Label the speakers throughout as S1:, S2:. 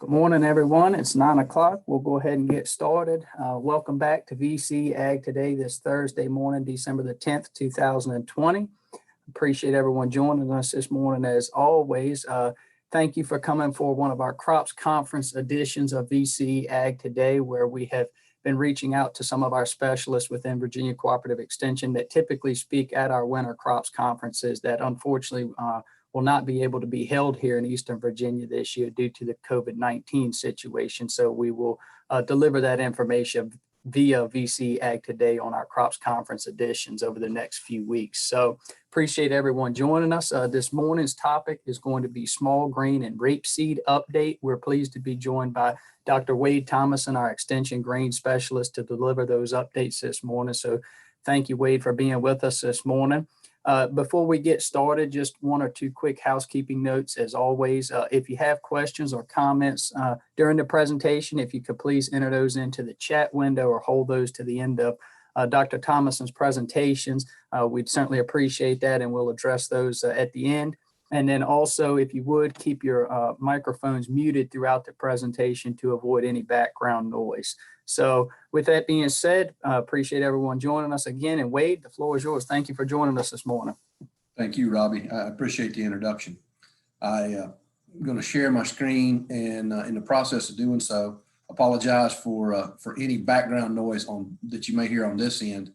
S1: Good morning, everyone. It's 9 o'clock. We'll go ahead and get started. Welcome back to VC Ag Today this Thursday morning, December the 10th, 2020. Appreciate everyone joining us this morning as always. Thank you for coming for one of our Crops Conference editions of VC Ag Today, where we have been reaching out to some of our specialists within Virginia Cooperative Extension that typically speak at our winter crops conferences that unfortunately will not be able to be held here in Eastern Virginia this year due to the COVID-19 situation. So we will deliver that information via VC Ag Today on our Crops Conference editions over the next few weeks. So appreciate everyone joining us. This morning's topic is going to be small grain and rapeseed update. We're pleased to be joined by Dr. Wade Thomason, our extension grain specialist, to deliver those updates this morning. So thank you, Wade, for being with us this morning. Before we get started, just one or two quick housekeeping notes. As always, if you have questions or comments during the presentation, if you could please enter those into the chat window or hold those to the end of Dr. Thomason's presentations. We'd certainly appreciate that, and we'll address those at the end. And then also, if you would, keep your microphones muted throughout the presentation to avoid any background noise. So with that being said, appreciate everyone joining us again. And Wade, the floor is yours. Thank you for joining us this morning.
S2: Thank you, Robbie. I appreciate the introduction. I'm going to share my screen, and in the process of doing so, apologize for any background noise that you may hear on this end.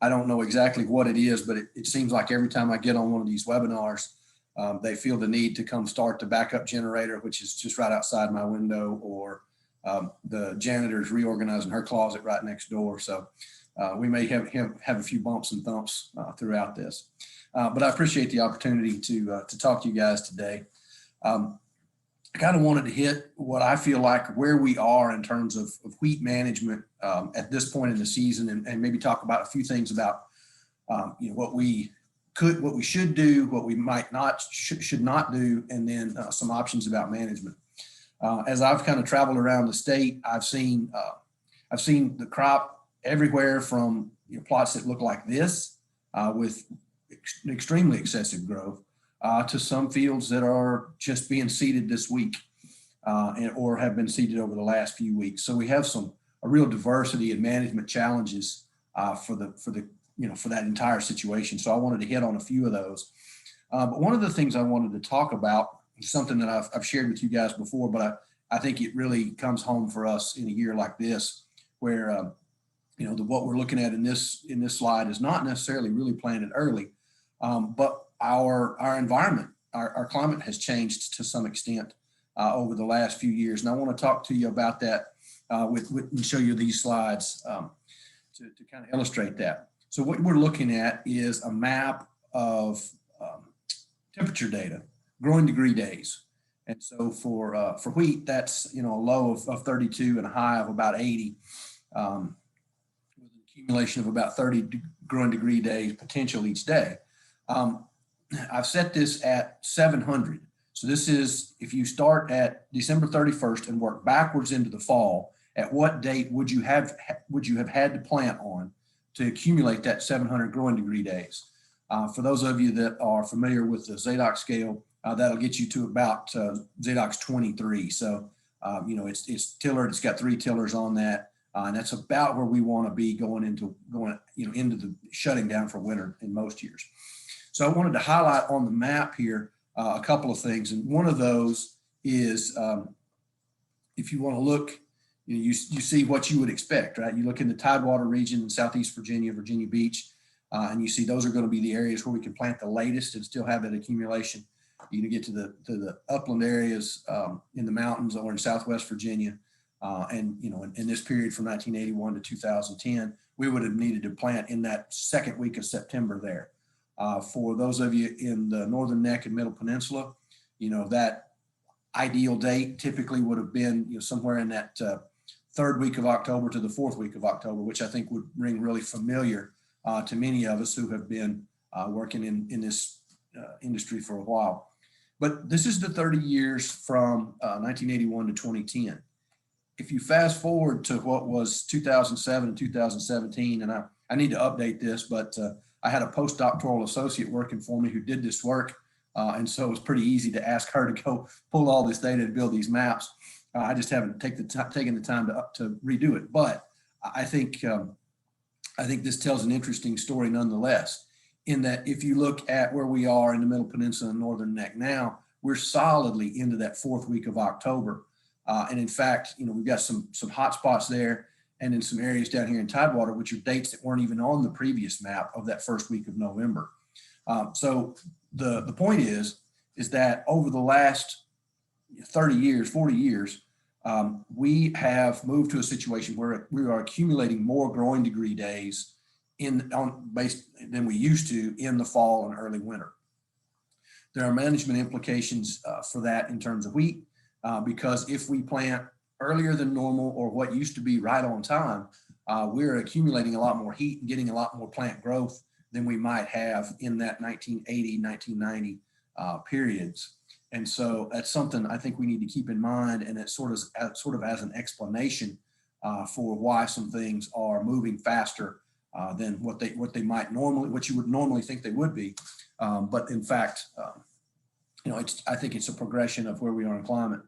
S2: I don't know exactly what it is, but it seems like every time I get on one of these webinars, they feel the need to come start the backup generator, which is just right outside my window, or the janitor's reorganizing her closet right next door. So we may have a few bumps and thumps throughout this. But I appreciate the opportunity to talk to you guys today. I kind of wanted to hit what I feel like where we are in terms of wheat management at this point in the season, and maybe talk about a few things about what we should do, what we might not should not do, and then some options about management. As I've kind of traveled around the state, I've seen the crop everywhere from plots that look like this with extremely excessive growth to some fields that are just being seeded this week or have been seeded over the last few weeks. So we have a real diversity in management challenges for that entire situation. So I wanted to hit on a few of those. But one of the things I wanted to talk about is something that I've shared with you guys before, but I think it really comes home for us in a year like this, where what we're looking at in this slide is not necessarily really planted early, but our environment, our climate has changed to some extent over the last few years, and I want to talk to you about that and show you these slides to kind of illustrate that. So what we're looking at is a map of temperature data, growing degree days. And so for wheat, that's a low of 32 and a high of about 80, with an accumulation of about 30 growing degree days potential each day. I've set this at 700. So this is, if you start at December 31st and work backwards into the fall, at what date would you have had to plant on to accumulate that 700 growing degree days? For those of you that are familiar with the Zadok scale, that'll get you to about Zadok's 23. So, it's tillered. It's got 3 tillers on that, and that's about where we want to be going into the shutting down for winter in most years. So I wanted to highlight on the map here a couple of things, and one of those is if you want to look, you see what you would expect, right? You look in the Tidewater region in Southeast Virginia, Virginia Beach, and you see those are going to be the areas where we can plant the latest and still have that accumulation. You can get to the upland areas in the mountains or in Southwest Virginia, and in this period from 1981 to 2010, we would have needed to plant in that second week of September there. For those of you in the Northern Neck and Middle Peninsula, that ideal date typically would have been somewhere in that third week of October to the fourth week of October, which I think would ring really familiar to many of us who have been working in this industry for a while. But this is the 30 years from 1981 to 2010. If you fast forward to what was 2007 and 2017, and I need to update this, but I had a postdoctoral associate working for me who did this work. And so it was pretty easy to ask her to go pull all this data and build these maps. I just haven't taken the time to redo it. But I think this tells an interesting story nonetheless, in that if you look at where we are in the Middle Peninsula and Northern Neck now, we're solidly into that 4th week of October. And in fact, we've got some hot spots there, and in some areas down here in Tidewater, which are dates that weren't even on the previous map of that 1st week of November. So the point is that over the last 30 years, 40 years, we have moved to a situation where we are accumulating more growing degree days than we used to in the fall and early winter. There are management implications for that in terms of wheat, because if we plant earlier than normal or what used to be right on time, we're accumulating a lot more heat and getting a lot more plant growth than we might have in that 1980, 1990 periods. And so that's something I think we need to keep in mind, and it's sort of as an explanation for why some things are moving faster than what you would normally think they would be. But in fact, I think it's a progression of where we are in climate.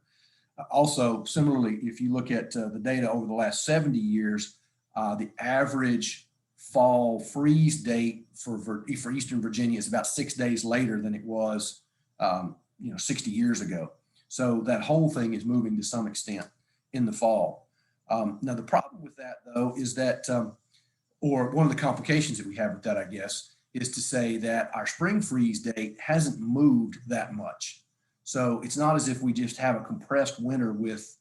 S2: Also, similarly, if you look at the data over the last 70 years, the average fall freeze date for Eastern Virginia is about 6 days later than it was 60 years ago. So that whole thing is moving to some extent in the fall. Now, the problem with that, though, is that, or one of the complications that we have with that, I guess, is to say that our spring freeze date hasn't moved that much. So it's not as if we just have a compressed winter with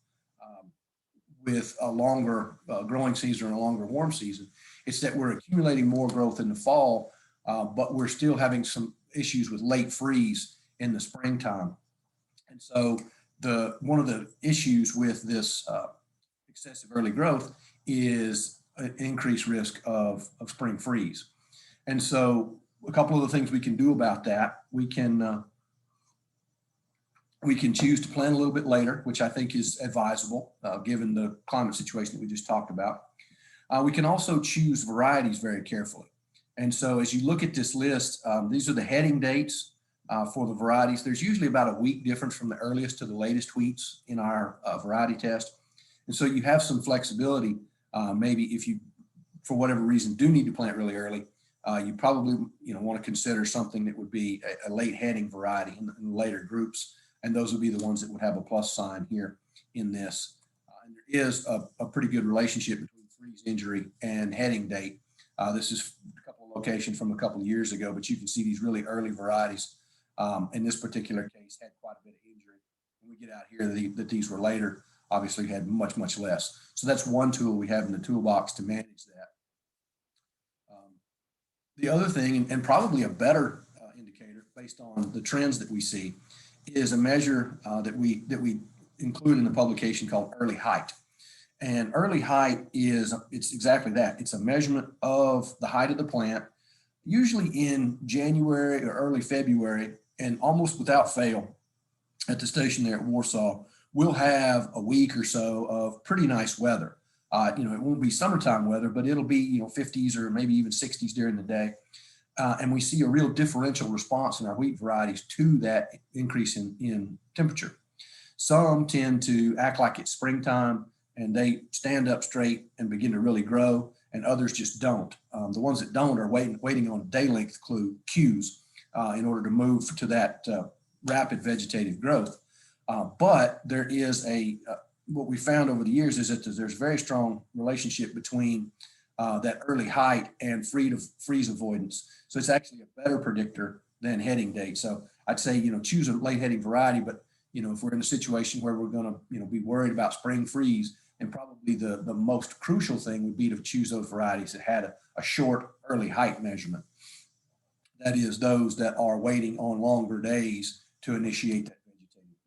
S2: a longer growing season or a longer warm season. It's that we're accumulating more growth in the fall, but we're still having some issues with late freeze in the springtime. And so one of the issues with this excessive early growth is an increased risk of spring freeze. And so a couple of the things we can do about that, we can choose to plant a little bit later, which I think is advisable given the climate situation that we just talked about. We can also choose varieties very carefully. And so as you look at this list, these are the heading dates for the varieties. There's usually about a week difference from the earliest to the latest wheats in our variety test. And so you have some flexibility. Maybe if you, for whatever reason, do need to plant really early, you probably want to consider something that would be a late heading variety in later groups. And those would be the ones that would have a plus sign here in this. And there is a pretty good relationship between freeze injury and heading date. This is a couple of locations from a couple of years ago, but you can see these really early varieties in this particular case had quite a bit of injury. When we get out here, that these were later, obviously had much, much less. So that's one tool we have in the toolbox to manage that. The other thing, and probably a better indicator based on the trends that we see, is a measure that we include in the publication called early height. And early height it's exactly that. It's a measurement of the height of the plant, usually in January or early February, and almost without fail at the station there at Warsaw, we'll have a week or so of pretty nice weather. It won't be summertime weather, but it'll be 50s or maybe even 60s during the day. And we see a real differential response in our wheat varieties to that increase in temperature. Some tend to act like it's springtime and they stand up straight and begin to really grow, and others just don't. The ones that don't are waiting on day length cues in order to move to that rapid vegetative growth. But there is what we found over the years is that there's a very strong relationship between that early height and freeze avoidance. So it's actually a better predictor than heading date. So I'd say, choose a late heading variety, but if we're in a situation where we're going to, be worried about spring freeze, and probably the most crucial thing would be to choose those varieties that had a short early height measurement. That is, those that are waiting on longer days to initiate that vegetative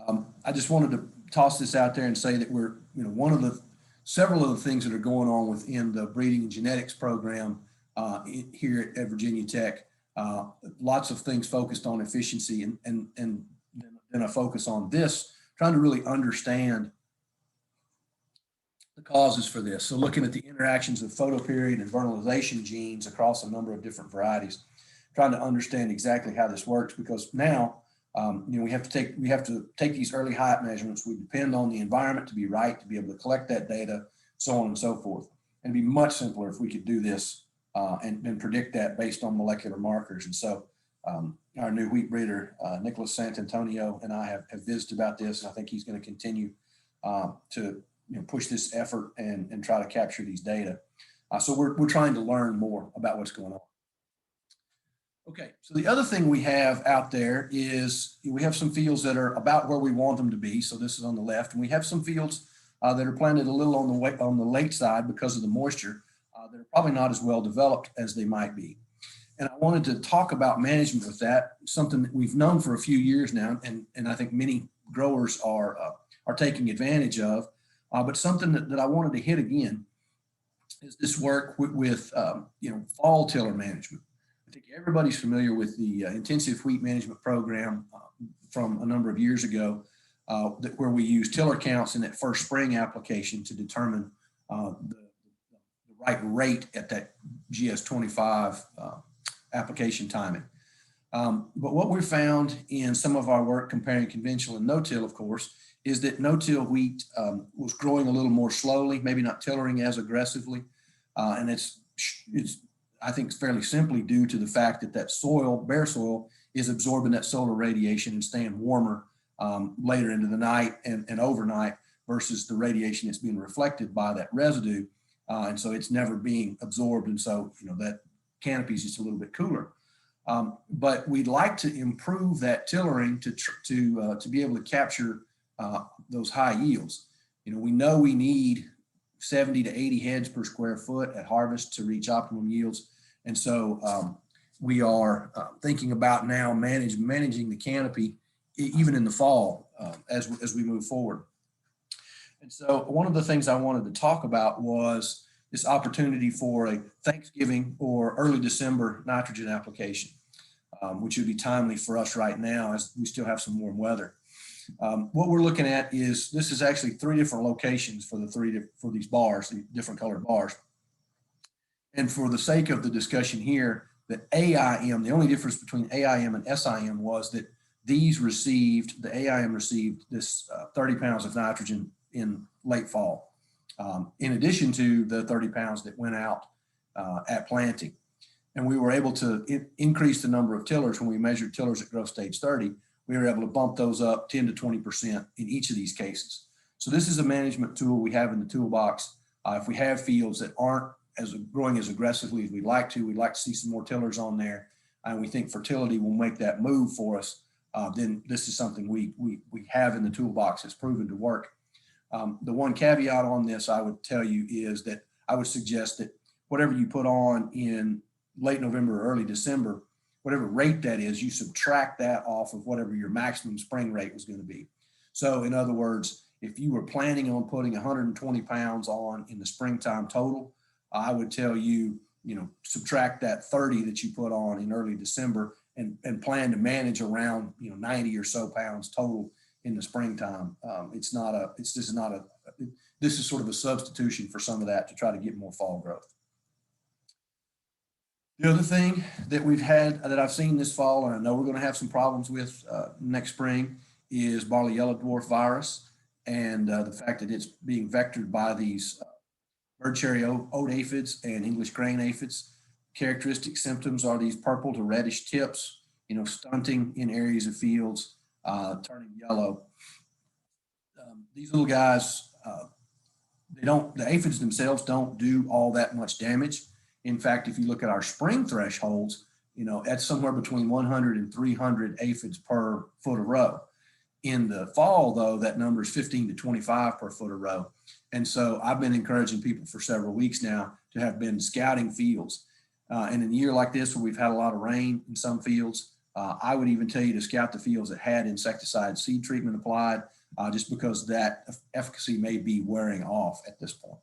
S2: growth. I just wanted to toss this out there and say that we're, several of the things that are going on within the breeding and genetics program here at Virginia Tech. Lots of things focused on efficiency, and then a focus on this, trying to really understand the causes for this. So looking at the interactions of photoperiod and vernalization genes across a number of different varieties, trying to understand exactly how this works, because now We have to take these early height measurements. We depend on the environment to be right, to be able to collect that data, so on and so forth. And it'd be much simpler if we could do this and predict that based on molecular markers. And so our new wheat breeder, Nicholas Santantonio, and I have visited about this, and I think he's going to continue to push this effort and try to capture these data. So we're trying to learn more about what's going on. Okay, so the other thing we have out there is we have some fields that are about where we want them to be. So this is on the left, and we have some fields that are planted a little on the late side because of the moisture that are probably not as well developed as they might be. And I wanted to talk about management with that, something that we've known for a few years now, and I think many growers are taking advantage of, but something that I wanted to hit again is this work with fall tiller management. I think everybody's familiar with the intensive wheat management program from a number of years ago, where we use tiller counts in that first spring application to determine the right rate at that GS25 application timing. But what we found in some of our work comparing conventional and no-till, of course, is that no-till wheat was growing a little more slowly, maybe not tillering as aggressively. And it's I think fairly simply due to the fact that that soil, bare soil, is absorbing that solar radiation and staying warmer later into the night and overnight versus the radiation that's being reflected by that residue. And so it's never being absorbed. And so, that canopy is just a little bit cooler. But we'd like to improve that tillering to be able to capture those high yields. We know we need 70 to 80 heads per square foot at harvest to reach optimum yields. And so we are thinking about now managing the canopy even in the fall as we move forward. And so one of the things I wanted to talk about was this opportunity for a Thanksgiving or early December nitrogen application, which would be timely for us right now as we still have some warm weather. What we're looking at is this is actually 3 different locations for these bars, the different colored bars. And for the sake of the discussion here, the AIM, the only difference between AIM and SIM was that the AIM received this 30 pounds of nitrogen in late fall, in addition to the 30 pounds that went out at planting. And we were able to increase the number of tillers. When we measured tillers at growth stage 30, we were able to bump those up 10 to 20% in each of these cases. So this is a management tool we have in the toolbox. If we have fields that aren't growing as aggressively as we'd like to see some more tillers on there, and we think fertility will make that move for us, then this is something we have in the toolbox that's proven to work. The one caveat on this I would tell you is that I would suggest that whatever you put on in late November or early December, whatever rate that is, you subtract that off of whatever your maximum spring rate was going to be. So in other words, if you were planning on putting 120 pounds on in the springtime total, I would tell you, subtract that 30 that you put on in early December and plan to manage around, 90 or so pounds total in the springtime. This is sort of a substitution for some of that to try to get more fall growth. The other thing that I've seen this fall, and I know we're going to have some problems with next spring, is barley yellow dwarf virus, and the fact that it's being vectored by these bird cherry oat aphids and English grain aphids. Characteristic symptoms are these purple to reddish tips, stunting in areas of fields, turning yellow. These little guys, the aphids themselves don't do all that much damage. In fact, if you look at our spring thresholds, that's somewhere between 100 and 300 aphids per foot of row. In the fall, though, that number is 15 to 25 per foot of row. And so I've been encouraging people for several weeks now to have been scouting fields. And in a year like this, where we've had a lot of rain in some fields, I would even tell you to scout the fields that had insecticide seed treatment applied, just because that efficacy may be wearing off at this point.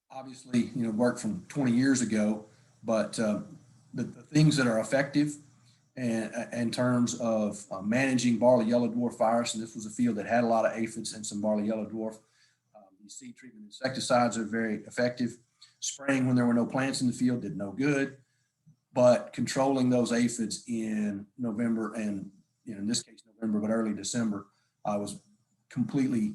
S2: Obviously, work from 20 years ago, but the things that are effective and in terms of managing barley yellow dwarf virus, and this was a field that had a lot of aphids and some barley yellow dwarf, the seed treatment insecticides are very effective. Spraying when there were no plants in the field did no good. but controlling those aphids in November and, in this case, November, but early December was completely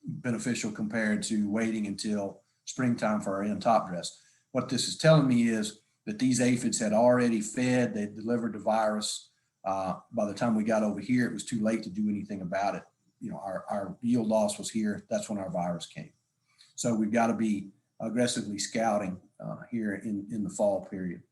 S2: beneficial compared to waiting until springtime for our end top dress. What this is telling me is that these aphids had already fed, they delivered the virus. By the time we got over here, it was too late to do anything about it. Our yield loss was here. That's when our virus came. So we've got to be aggressively scouting here in the fall period.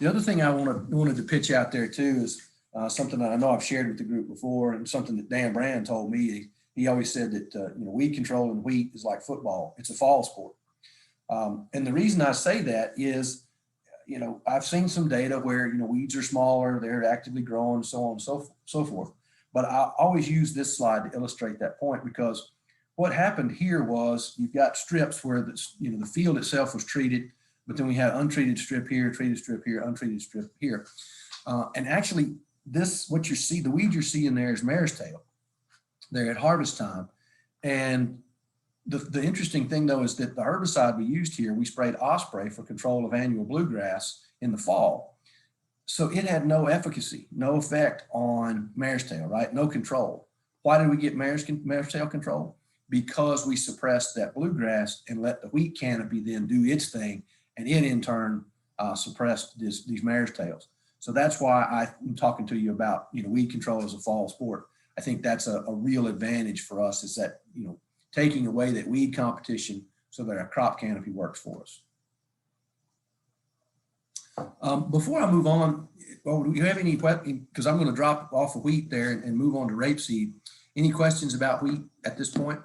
S2: The other thing I wanted to pitch out there too is something that I know I've shared with the group before, and something that Dan Brand told me. He always said that weed control in wheat is like football. It's a fall sport. And the reason I say that is, I've seen some data where, weeds are smaller, they're actively growing, so on and so forth. But I always use this slide to illustrate that point, because what happened here was you've got strips where the field itself was treated, but then we had untreated strip here, treated strip here, untreated strip here. And actually what you see, the weed you're seeing there is mare's tail. They're at harvest time. And the interesting thing though is that the herbicide we used here, we sprayed Osprey for control of annual bluegrass in the fall. So it had no efficacy, no effect on mare's tail, right? No control. Why did we get mare's tail control? Because we suppressed that bluegrass and let the wheat canopy then do its thing, and it in turn suppressed these mare's tails. So that's why I'm talking to you about weed control as a fall sport. I think that's a real advantage for us, is that taking away that weed competition so that our crop canopy works for us. Before I move on, do you have any questions? Because I'm going to drop off of wheat there and move on to rapeseed. Any questions about wheat at this point?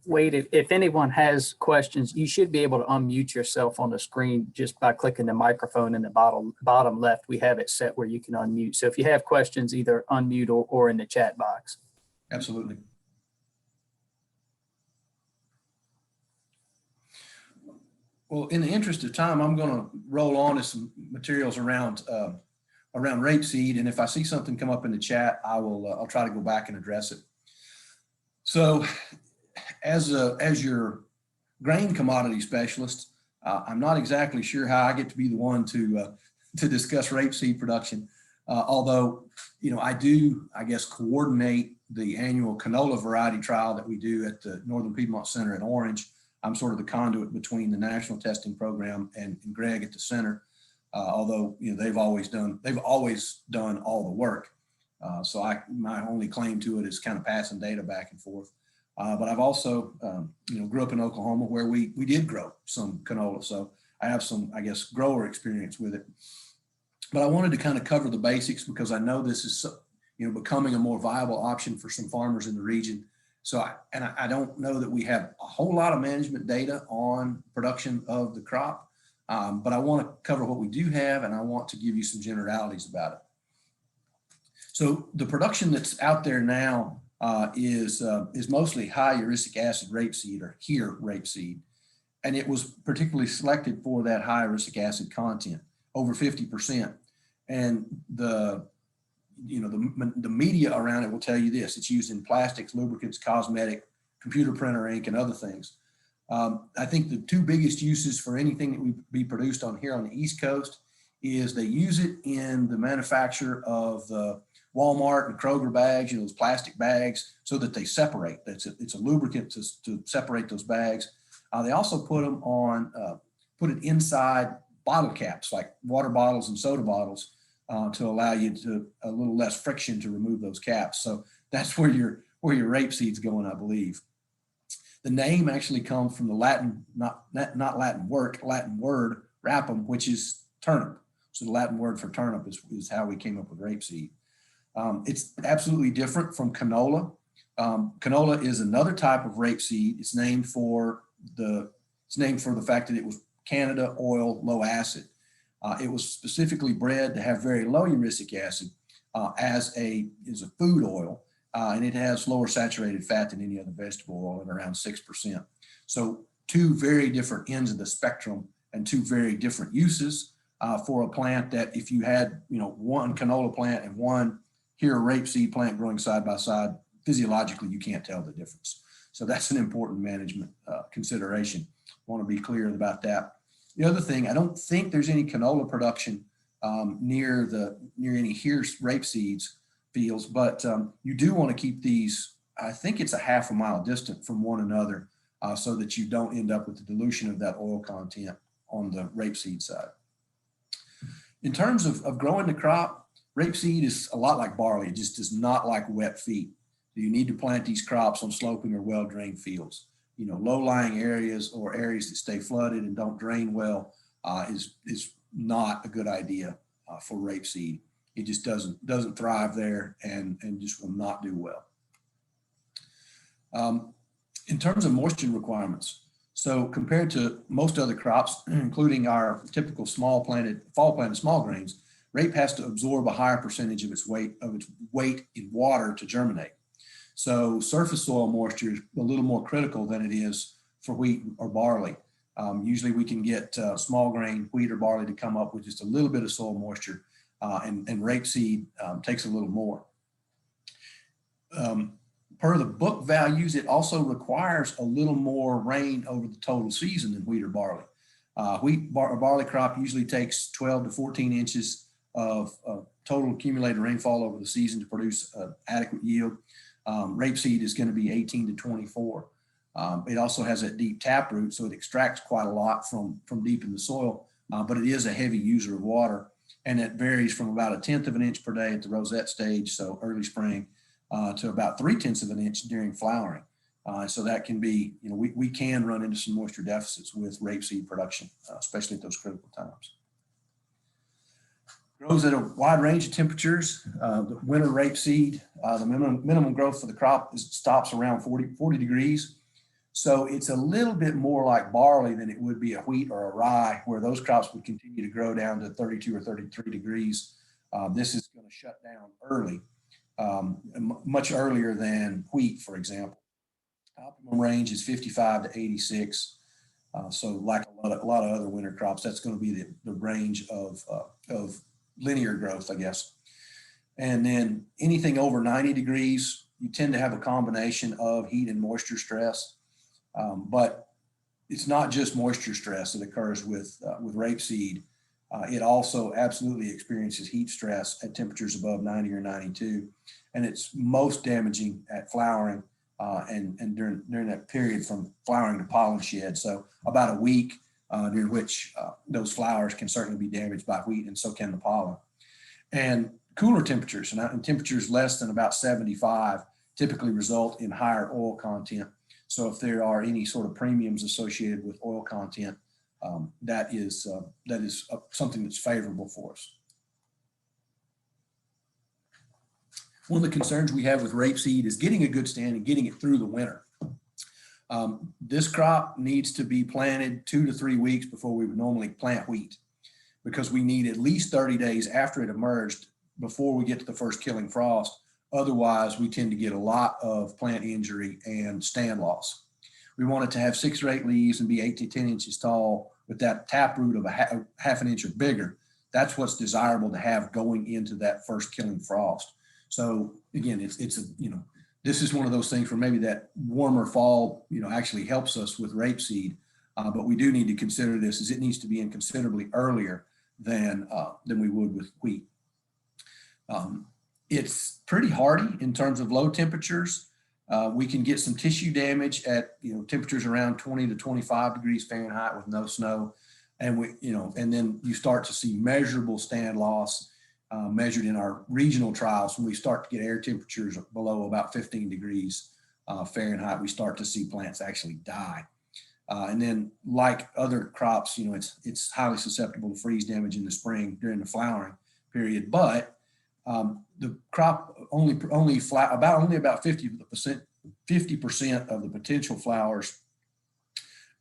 S1: Wade, if anyone has questions, you should be able to unmute yourself on the screen just by clicking the microphone in the bottom left. We have it set where you can unmute. So if you have questions, either unmute or in the chat box.
S2: Absolutely. Well, in the interest of time, I'm going to roll on to some materials around rapeseed, and if I see something come up in the chat, I'll try to go back and address it. So, as your grain commodity specialist, I'm not exactly sure how I get to be the one to discuss rapeseed production. Although, I do, coordinate the annual canola variety trial that we do at the Northern Piedmont Center in Orange. I'm sort of the conduit between the national testing program and Greg at the center. Although they've always done all the work. So my only claim to it is kind of passing data back and forth. But I've also, grew up in Oklahoma where we did grow some canola. So I have some, grower experience with it. But I wanted to kind of cover the basics because I know this is, becoming a more viable option for some farmers in the region. So I don't know that we have a whole lot of management data on production of the crop, but I want to cover what we do have, and I want to give you some generalities about it. So the production that's out there now is mostly high uric acid rapeseed, or HEAR rapeseed, and it was particularly selected for that high uric acid content, over 50%. And the media around it will tell you this: it's used in plastics, lubricants, cosmetic, computer printer ink, and other things. I think the two biggest uses for anything that would be produced on here on the East Coast is they use it in the manufacture of the Walmart and Kroger bags, those plastic bags, so that they separate. It's a lubricant to separate those bags. They also put it inside bottle caps, like water bottles and soda bottles, to allow you a little less friction to remove those caps. So that's where your rapeseed's going, I believe. The name actually comes from the Latin, not Latin word, rapum, which is turnip. So the Latin word for turnip is how we came up with rapeseed. It's absolutely different from canola. Canola is another type of rapeseed. It's named for the fact that it was Canada oil, low acid. It was specifically bred to have very low uric acid as a food oil, and it has lower saturated fat than any other vegetable oil at around 6%. So two very different ends of the spectrum and two very different uses for a plant that, if you had one canola plant and one HEAR rapeseed plant growing side by side, physiologically you can't tell the difference. So that's an important management consideration. I want to be clear about that. The other thing, I don't think there's any canola production near any Hearst rapeseed fields, but you do want to keep these, I think it's a half a mile distant from one another so that you don't end up with the dilution of that oil content on the rapeseed side. In terms of growing the crop, rapeseed is a lot like barley. It just does not like wet feet. You need to plant these crops on sloping or well-drained fields. You know, low-lying areas or areas that stay flooded and don't drain well is not a good idea for rapeseed. It just doesn't thrive there and just will not do well. In terms of moisture requirements, so compared to most other crops, including our typical fall planted small grains, rape has to absorb a higher percentage of its weight in water to germinate. So surface soil moisture is a little more critical than it is for wheat or barley. Usually we can get small grain wheat or barley to come up with just a little bit of soil moisture, and rapeseed takes a little more. Per the book values, it also requires a little more rain over the total season than wheat or barley. Wheat or barley crop usually takes 12 to 14 inches of total accumulated rainfall over the season to produce adequate yield. Rapeseed is going to be 18 to 24. It also has that deep taproot, so it extracts quite a lot from deep in the soil, but it is a heavy user of water, and it varies from about 1/10 of an inch per day at the rosette stage, so early spring, to about 3/10 of an inch during flowering. So that can be, you know, we can run into some moisture deficits with rapeseed production, especially at those critical times. Grows at a wide range of temperatures. The winter rapeseed, the minimum growth for the crop stops around 40 degrees. So it's a little bit more like barley than it would be a wheat or a rye, where those crops would continue to grow down to 32 or 33 degrees. This is going to shut down early, much earlier than wheat, for example. Optimum range is 55 to 86. So like a lot of other winter crops, that's going to be the range of linear growth, I guess. And then anything over 90 degrees, you tend to have a combination of heat and moisture stress. But it's not just moisture stress that occurs with rapeseed. It also absolutely experiences heat stress at temperatures above 90 or 92. And it's most damaging at flowering and during that period from flowering to pollen shed. So about a week during which those flowers can certainly be damaged by wheat, and so can the pollen. And cooler temperatures, and temperatures less than about 75, typically result in higher oil content. So if there are any sort of premiums associated with oil content, that is something that's favorable for us. One of the concerns we have with rapeseed is getting a good stand and getting it through the winter. This crop needs to be planted 2 to 3 weeks before we would normally plant wheat, because we need at least 30 days after it emerged before we get to the first killing frost. Otherwise, we tend to get a lot of plant injury and stand loss. We want it to have 6 or 8 leaves and be 8 to 10 inches tall with that taproot of a half an inch or bigger. That's what's desirable to have going into that first killing frost. So again, this is one of those things where maybe that warmer fall, actually helps us with rapeseed, but we do need to consider this as it needs to be in considerably earlier than we would with wheat. It's pretty hardy in terms of low temperatures. We can get some tissue damage at temperatures around 20 to 25 degrees Fahrenheit with no snow, and and then you start to see measurable stand loss measured in our regional trials. When we start to get air temperatures below about 15 degrees Fahrenheit, we start to see plants actually die. And then, like other crops, it's highly susceptible to freeze damage in the spring during the flowering period. But the crop only about 50% of the potential flowers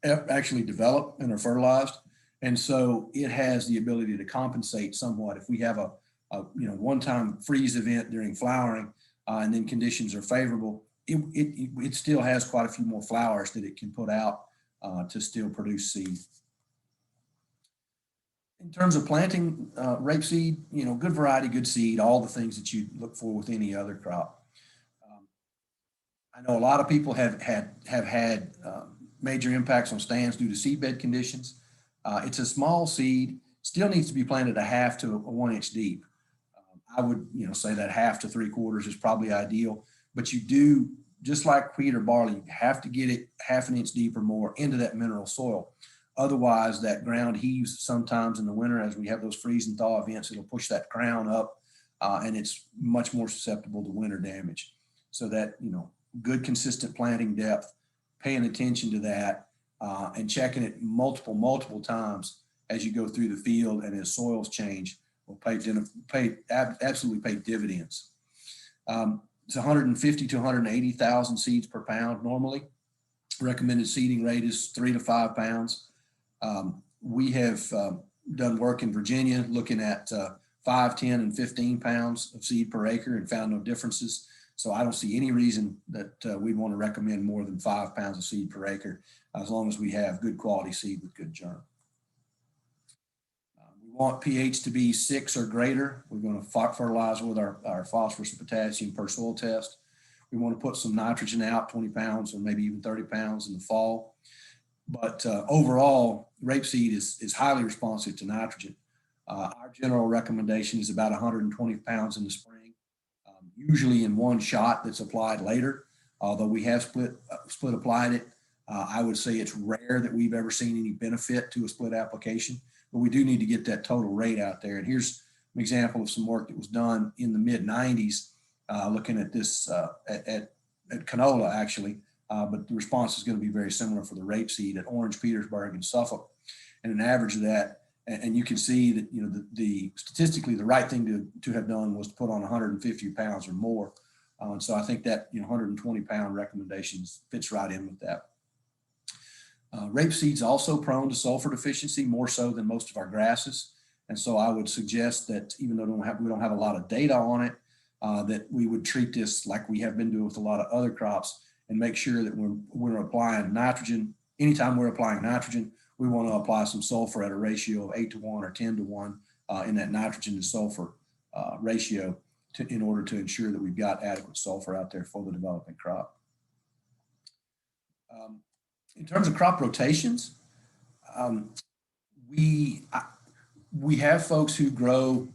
S2: actually develop and are fertilized, and so it has the ability to compensate somewhat if we have a one-time freeze event during flowering, and then conditions are favorable. It still has quite a few more flowers that it can put out to still produce seed. In terms of planting rapeseed, good variety, good seed, all the things that you look for with any other crop. I know a lot of people have had major impacts on stands due to seedbed conditions. It's a small seed, still needs to be planted a half to a 1 inch deep. I would, say that half to 3/4 is probably ideal, but you do, just like wheat or barley, you have to get it half an inch deep or more into that mineral soil. Otherwise, that ground heaves sometimes in the winter as we have those freeze and thaw events. It'll push that crown up, and it's much more susceptible to winter damage. So that, good consistent planting depth, paying attention to that, and checking it multiple times as you go through the field and as soils change will absolutely pay dividends. It's 150 to 180,000 seeds per pound normally. Recommended seeding rate is 3 to 5 pounds. We have done work in Virginia looking at 5, 10, and 15 pounds of seed per acre and found no differences. So I don't see any reason that we'd want to recommend more than 5 pounds of seed per acre, as long as we have good quality seed with good germ. We want pH to be 6 or greater. We're going to fertilize with our phosphorus and potassium per soil test. We want to put some nitrogen out, 20 pounds or maybe even 30 pounds in the fall. But overall, rapeseed is highly responsive to nitrogen. Our general recommendation is about 120 pounds in the spring. Usually in one shot that's applied later, although we have split applied it. I would say it's rare that we've ever seen any benefit to a split application, but we do need to get that total rate out there. And here's an example of some work that was done in the mid 90s, looking at this at canola actually, but the response is going to be very similar for the rapeseed at Orange, Petersburg, and Suffolk, and an average of that. And you can see that, the statistically, the right thing to have done was to put on 150 pounds or more. And so I think that, 120 pound recommendations fits right in with that. Rapeseed's also prone to sulfur deficiency, more so than most of our grasses. And so I would suggest that even though we don't have a lot of data on it, that we would treat this like we have been doing with a lot of other crops and make sure that when we're applying nitrogen, anytime we're applying nitrogen, we want to apply some sulfur at a ratio of 8 to 1 or 10 to 1 in that nitrogen to sulfur ratio in order to ensure that we've got adequate sulfur out there for the developing crop. In terms of crop rotations, we have folks who grow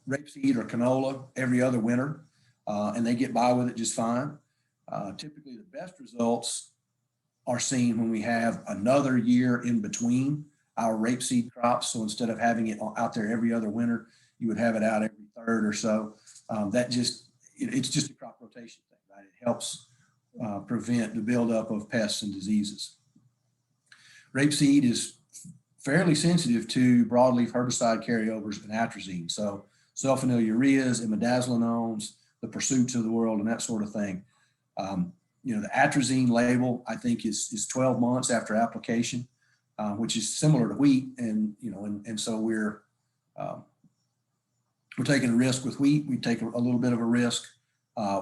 S2: rapeseed or canola every other winter, and they get by with it just fine. Typically, the best results are seen when we have another year in between our rapeseed crops. So instead of having it out there every other winter, you would have it out every third or so. It's just a crop rotation thing, right? It helps prevent the buildup of pests and diseases. Rapeseed is fairly sensitive to broadleaf herbicide carryovers and atrazine. So sulfonylureas, imidazolinones, the pursuits of the world, and that sort of thing. The atrazine label, I think, is 12 months after application, which is similar to wheat. And, and so we're taking a risk with wheat. We take a little bit of a risk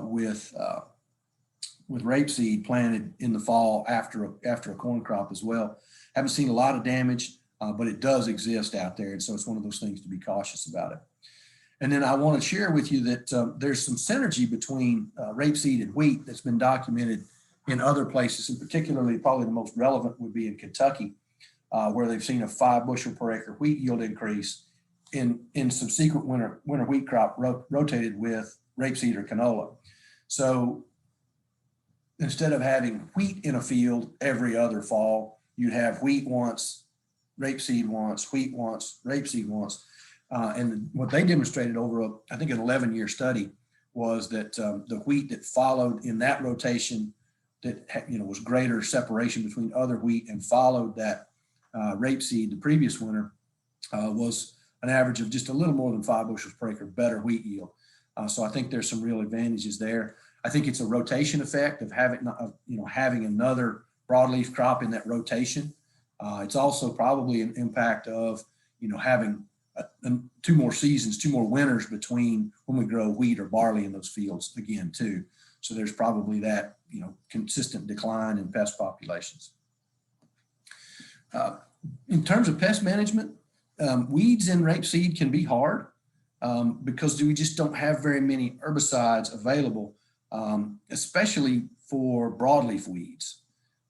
S2: with rapeseed planted in the fall after a corn crop as well. Haven't seen a lot of damage, but it does exist out there. And so it's one of those things to be cautious about it. And then I want to share with you that there's some synergy between rapeseed and wheat that's been documented in other places, and particularly probably the most relevant would be in Kentucky, where they've seen a 5 bushel per acre wheat yield increase in subsequent winter wheat crop rotated with rapeseed or canola. So instead of having wheat in a field every other fall, you'd have wheat once, rapeseed once, wheat once, rapeseed once. And what they demonstrated over, I think, an 11-year study was that the wheat that followed in that rotation that was greater separation between other wheat and followed that rapeseed the previous winter was an average of just a little more than 5 bushels per acre better wheat yield. So I think there's some real advantages there. I think it's a rotation effect of having another broadleaf crop in that rotation. It's also probably an impact of having 2 more seasons, 2 more winters between when we grow wheat or barley in those fields again too. So there's probably that consistent decline in pest populations. In terms of pest management, weeds in rapeseed can be hard because we just don't have very many herbicides available especially for broadleaf weeds.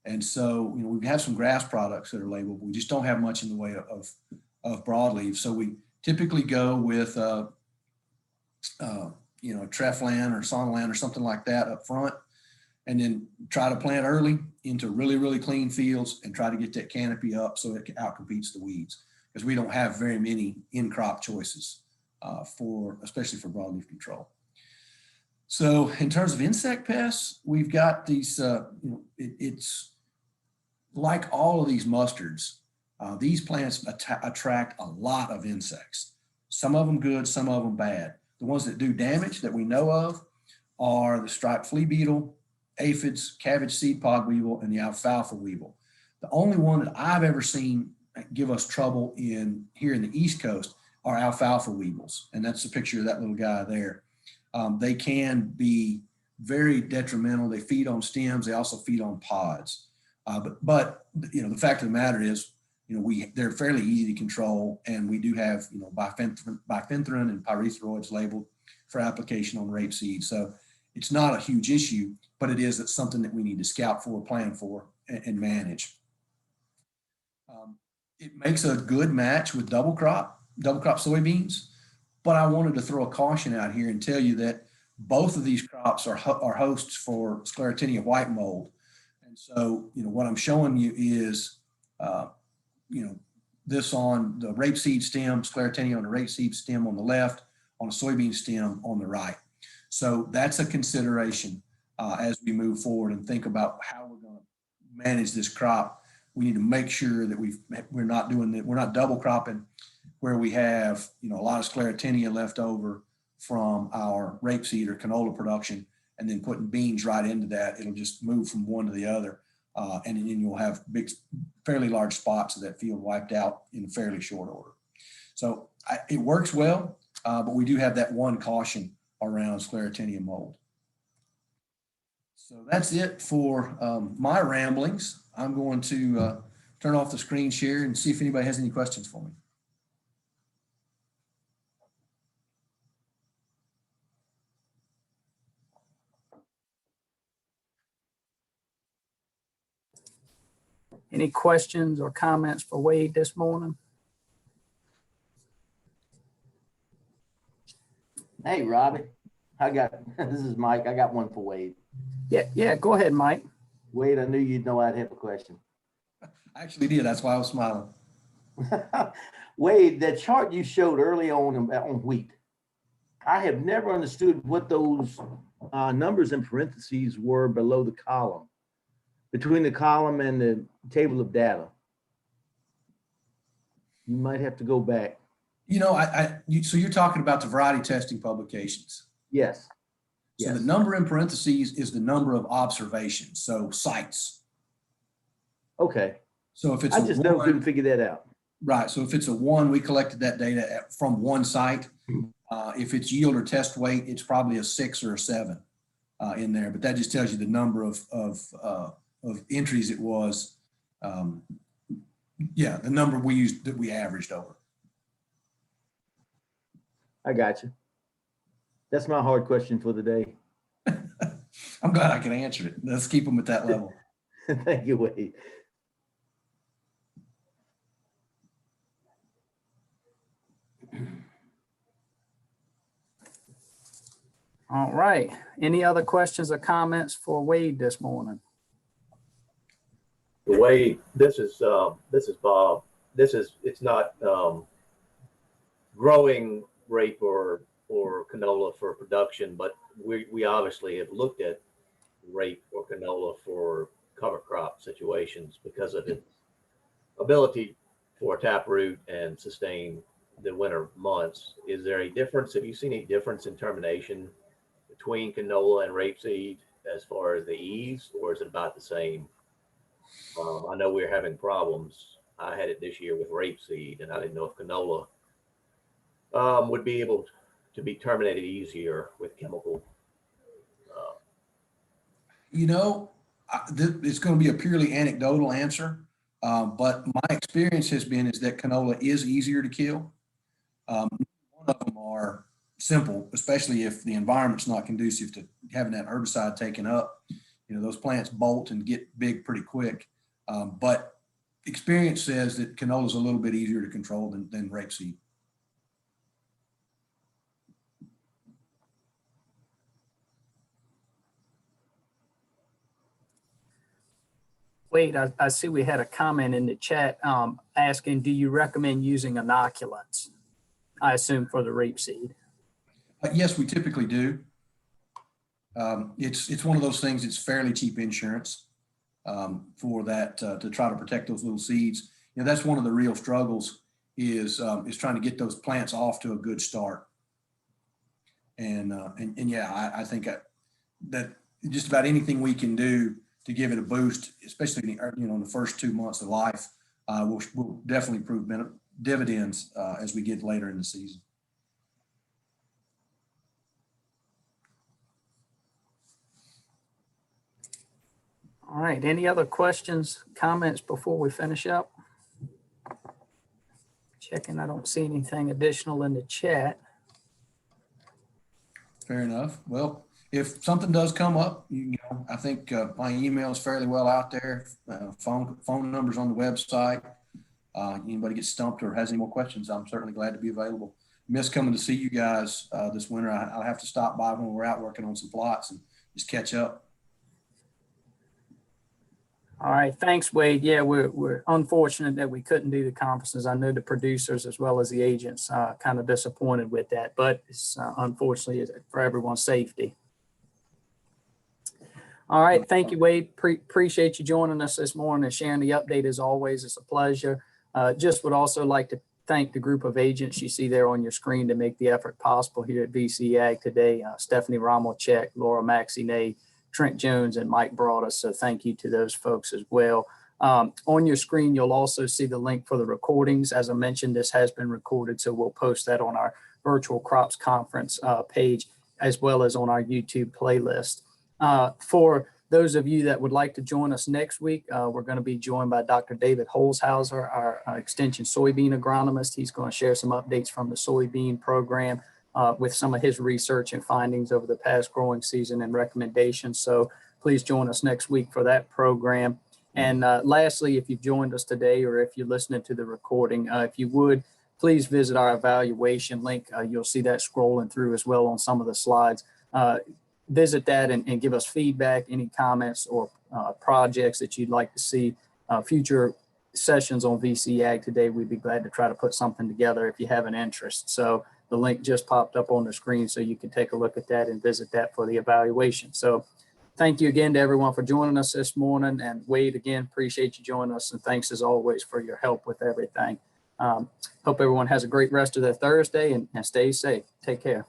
S2: And so, we have some grass products that are labeled. We just don't have much in the way of broadleaf. So we typically go with, Treflan or Sonalan or something like that up front, and then try to plant early into really, really clean fields and try to get that canopy up so it outcompetes the weeds, because we don't have very many in-crop choices especially for broadleaf control. So in terms of insect pests, we've got these, it's like all of these mustards. These plants attract a lot of insects, some of them good, some of them bad. The ones that do damage that we know of are the striped flea beetle, aphids, cabbage seed pod weevil, and the alfalfa weevil. The only one that I've ever seen give us trouble here in the East Coast are alfalfa weevils. And that's the picture of that little guy there. They can be very detrimental. They feed on stems. They also feed on pods. But the fact of the matter is, they're fairly easy to control, and we do have, bifenthrin and pyrethroids labeled for application on rapeseed. So it's not a huge issue, but it's something that we need to scout for, plan for, and manage. It makes a good match with double crop soybeans, but I wanted to throw a caution out here and tell you that both of these crops are hosts for Sclerotinia white mold. And so, what I'm showing you is, this on the rapeseed stem, Sclerotinia on the rapeseed stem on the left, on a soybean stem on the right. So that's a consideration as we move forward and think about how we're going to manage this crop. We need to make sure that we're not double cropping where we have, a lot of Sclerotinia left over from our rapeseed or canola production, and then putting beans right into that. It'll just move from one to the other. And then you'll have fairly large spots of that field wiped out in fairly short order. So it works well, but we do have that one caution around Sclerotinia mold. So that's it for my ramblings. I'm going to turn off the screen share and see if anybody has any questions for me.
S1: Any questions or comments for Wade this morning?
S3: Hey, Robbie, this is Mike. I got one for Wade.
S1: Yeah, go ahead, Mike.
S3: Wade, I knew you'd know I'd have a question.
S2: I actually did. That's why I was smiling.
S3: Wade, that chart you showed early on wheat, I have never understood what those numbers in parentheses were below the column, between the column and the table of data. You might have to go back.
S2: So you're talking about the variety testing publications.
S3: Yes.
S2: So the number in parentheses is the number of observations, so sites.
S3: Okay.
S2: So if it's
S3: I just couldn't figure that out.
S2: Right. So if it's a 1, we collected that data from one site. If it's yield or test weight, it's probably a 6 or a 7 in there. But that just tells you the number of entries it was. The number we used that we averaged over.
S3: I got you. That's my hard question for the day.
S2: I'm glad I can answer it. Let's keep them at that level.
S3: Thank you, Wade.
S1: All right. Any other questions or comments for Wade this morning?
S4: Wade, this is Bob. It's not growing rape or canola for production, but we obviously have looked at rape or canola for cover crop situations because of its ability for taproot and sustain the winter months. Is there a difference? Have you seen any difference in termination between canola and rapeseed as far as the ease, or is it about the same? I know we're having problems. I had it this year with rapeseed, and I didn't know if canola would be able to be terminated easier with chemical.
S2: It's going to be a purely anecdotal answer, but my experience has been is that canola is easier to kill. One of them are simple, especially if the environment's not conducive to having that herbicide taken up. You know, those plants bolt and get big pretty quick. But experience says that canola is a little bit easier to control than rapeseed.
S1: Wait, I see we had a comment in the chat asking, do you recommend using inoculants? I assume for the rapeseed.
S2: Yes, we typically do. It's one of those things. It's fairly cheap insurance for that to try to protect those little seeds. You know, that's one of the real struggles is trying to get those plants off to a good start. And yeah, I think that just about anything we can do to give it a boost, especially in the first 2 months of life, will definitely prove dividends as we get later in the season.
S1: All right, any other questions, comments before we finish up? Checking, I don't see anything additional in the chat.
S2: Fair enough. Well, if something does come up, I think my email is fairly well out there. Phone numbers on the website. Anybody gets stumped or has any more questions, I'm certainly glad to be available. Miss coming to see you guys this winter. I'll have to stop by when we're out working on some plots and just catch up.
S1: All right, thanks, Wade. Yeah, we're unfortunate that we couldn't do the conferences. I know the producers as well as the agents kind of disappointed with that, but it's unfortunately for everyone's safety. All right, thank you, Wade. Appreciate you joining us this morning and sharing the update as always. It's a pleasure. Just would also like to thank the group of agents you see there on your screen to make the effort possible here at VC Ag today. Stephanie Romelchek, Laura Maxine, Trent Jones, and Mike Broaddus. So thank you to those folks as well. On your screen, you'll also see the link for the recordings. As I mentioned, this has been recorded, so we'll post that on our virtual crops conference page, as well as on our YouTube playlist. For those of you that would like to join us next week, we're going to be joined by Dr. David Holzhauser, our extension soybean agronomist. He's going to share some updates from the soybean program with some of his research and findings over the past growing season and recommendations. So please join us next week for that program. And lastly, if you've joined us today or if you're listening to the recording, if you would, please visit our evaluation link. You'll see that scrolling through as well on some of the slides. Visit that and give us feedback, any comments or projects that you'd like to see future sessions on VC Ag today. We'd be glad to try to put something together if you have an interest. So the link just popped up on the screen so you can take a look at that and visit that for the evaluation. So thank you again to everyone for joining us this morning. And Wade, again, appreciate you joining us. And thanks as always for your help with everything. Hope everyone has a great rest of their Thursday and stay safe. Take care.